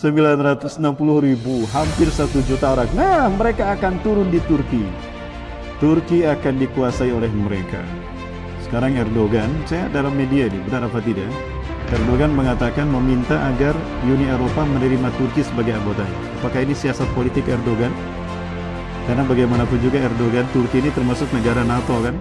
960.000, hampir 1 juta orang. Nah, mereka akan turun di Turki. Turki akan dikuasai oleh mereka. Sekarang Erdogan, saya dalam media ini, benar apa tidak? Erdogan mengatakan meminta agar Uni Eropa menerima Turki sebagai anggotanya. Apakah ini siasat politik Erdogan? Karena bagaimanapun juga Erdogan, Turki ini termasuk negara NATO kan?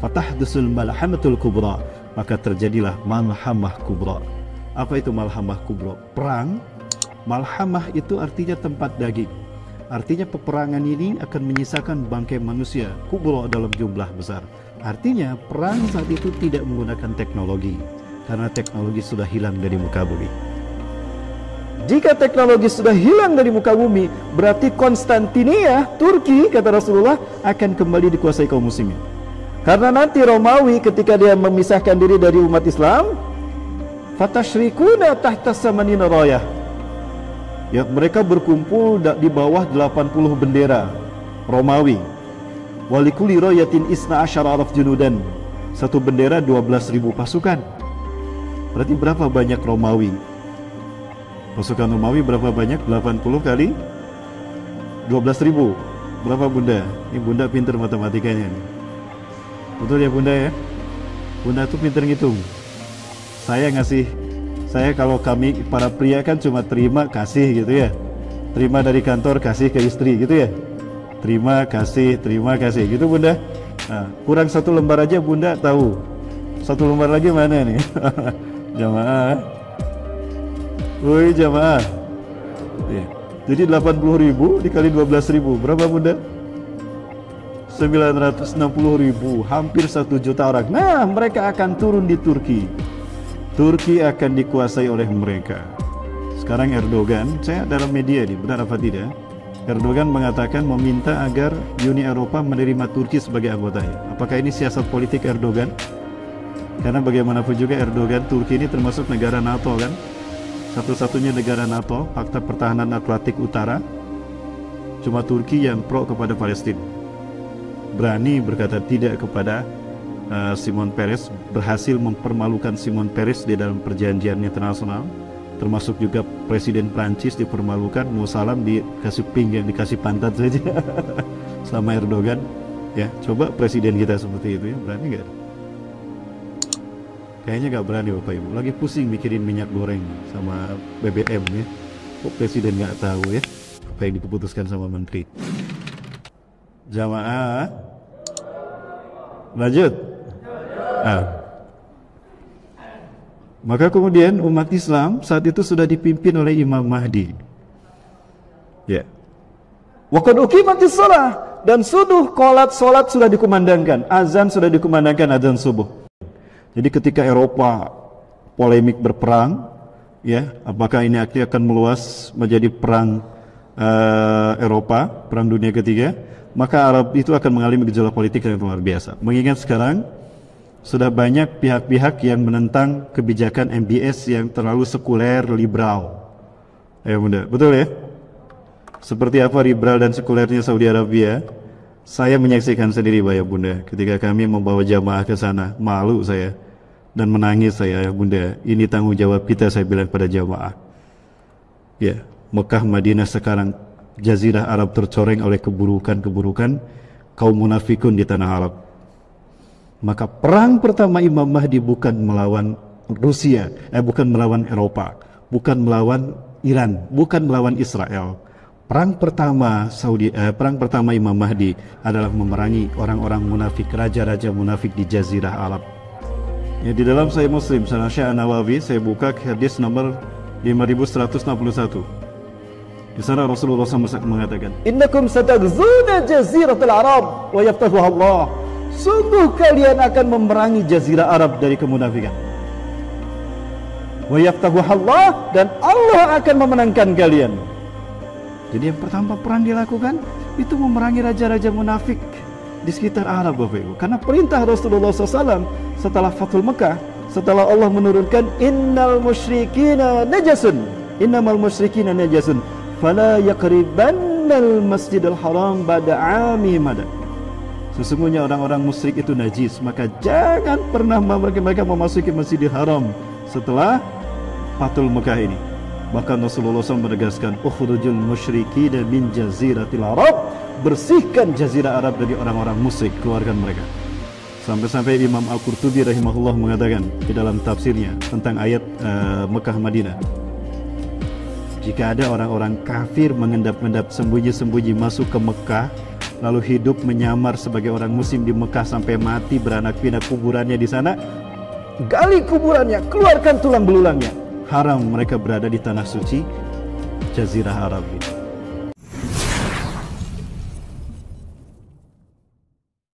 Fatahdusul malhamatul kubra, maka terjadilah malhamah kubra. Apa itu malhamah kubra? Perang. Malhamah itu artinya tempat daging. Artinya peperangan ini akan menyisakan bangkai manusia kubra dalam jumlah besar. Artinya perang saat itu tidak menggunakan teknologi, karena teknologi sudah hilang dari muka bumi. Jika teknologi sudah hilang dari muka bumi, berarti Konstantinia, Turki, kata Rasulullah, akan kembali dikuasai kaum muslimin. Karena nanti Romawi ketika dia memisahkan diri dari umat Islam, fatashrikuna tahta samanina rayah. Ya, mereka berkumpul di bawah 80 bendera Romawi. Walikuli rayatin isna asyara alaf junudan. Satu bendera 12.000 pasukan. Berarti berapa banyak Romawi? Pasukan Romawi berapa banyak? 80 kali 12.000. Berapa bunda? Ini bunda pintar matematikanya nih. Betul ya bunda ya? Bunda tuh pintar ngitung. Saya kalau kami para pria kan cuma terima kasih gitu ya. Terima dari kantor kasih ke istri gitu ya. Terima kasih gitu bunda. Nah, kurang 1 lembar aja bunda tahu. 1 lembar lagi mana nih? Jamaah. Woi jamaah. Jadi 80.000 dikali 12.000 berapa bunda? 960.000, hampir 1 juta orang. Nah, mereka akan turun di Turki. Turki akan dikuasai oleh mereka. Sekarang Erdogan, saya dalam media ini, benar apa tidak? Erdogan mengatakan meminta agar Uni Eropa menerima Turki sebagai anggotanya. Apakah ini siasat politik Erdogan? Karena bagaimanapun juga Erdogan, Turki ini termasuk negara NATO kan? Satu-satunya negara NATO, Fakta Pertahanan Atlantik Utara. Cuma Turki yang pro kepada Palestina. Berani berkata tidak kepada Shimon Peres, berhasil mempermalukan Shimon Peres di dalam perjanjian internasional, termasuk juga Presiden Prancis dipermalukan, mau salam dikasih pinggang, dikasih pantat saja. Selama Erdogan, ya coba presiden kita seperti itu ya, berani nggak? Kayaknya nggak berani Bapak Ibu, lagi pusing mikirin minyak goreng sama BBM ya. Kok presiden nggak tahu ya apa yang diputuskan sama menteri? Jamaah, lanjut. Maka kemudian umat Islam saat itu sudah dipimpin oleh Imam Mahdi. Ya. Wa qad uqimatis shalah, dan salat sudah dikumandangkan, azan sudah dikumandangkan, azan subuh. Jadi ketika Eropa polemik berperang, ya, apakah ini akan meluas menjadi perang Eropa, perang dunia ketiga? Maka Arab itu akan mengalami gejolak politik yang luar biasa. Mengingat sekarang sudah banyak pihak-pihak yang menentang kebijakan MBS yang terlalu sekuler, liberal. Ya bunda, betul ya? Seperti apa liberal dan sekulernya Saudi Arabia? Saya menyaksikan sendiri Bapak Bunda, ketika kami membawa jamaah ke sana, malu saya dan menangis saya, ya Bunda. Ini tanggung jawab kita, saya bilang pada jamaah. Ya, Mekah Madinah sekarang Jazirah Arab tercoreng oleh keburukan-keburukan kaum munafikun di tanah Arab. Maka perang pertama Imam Mahdi bukan melawan Rusia, bukan melawan Eropa, bukan melawan Iran, bukan melawan Israel. Perang pertama Imam Mahdi adalah memerangi orang-orang munafik, raja-raja munafik di Jazirah Arab. Ya, di dalam Sahih Muslim, Sanad An-Nawawi, saya buka hadis nomor 5161. Di sana Rasulullah SAW mengatakan, Innakum satagzuna jaziratul Arab wa yaftahuha Allah. Sungguh kalian akan memerangi Jazirah Arab dari kemunafikan. Wa yaftahuha Allah, dan Allah akan memenangkan kalian. Jadi yang pertama perang dilakukan itu memerangi raja-raja munafik di sekitar Arab Bapak Ibu. Karena perintah Rasulullah SAW setelah Fathul Mekah, setelah Allah menurunkan Innamal musyrikina najasun fala yaqribannal masjidal haram ba'da 'amihim hada. Sesungguhnya orang-orang musyrik itu najis, maka jangan pernah mereka memasuki Masjidil Haram setelah Fathul Mekah ini. Bahkan Rasulullah SAW menegaskan, ukhrujul musyrikina min jaziratil Arab, bersihkan jazirah Arab dari orang-orang musyrik, keluarkan mereka. Sampai-sampai Imam Al-Qurtubi rahimahullah mengatakan di dalam tafsirnya tentang ayat Mekah Madinah, jika ada orang-orang kafir mengendap-endap sembunyi-sembunyi masuk ke Mekah, lalu hidup menyamar sebagai orang muslim di Mekah sampai mati, beranak pinak kuburannya di sana, gali kuburannya, keluarkan tulang belulangnya. Haram mereka berada di tanah suci Jazirah Arab ini.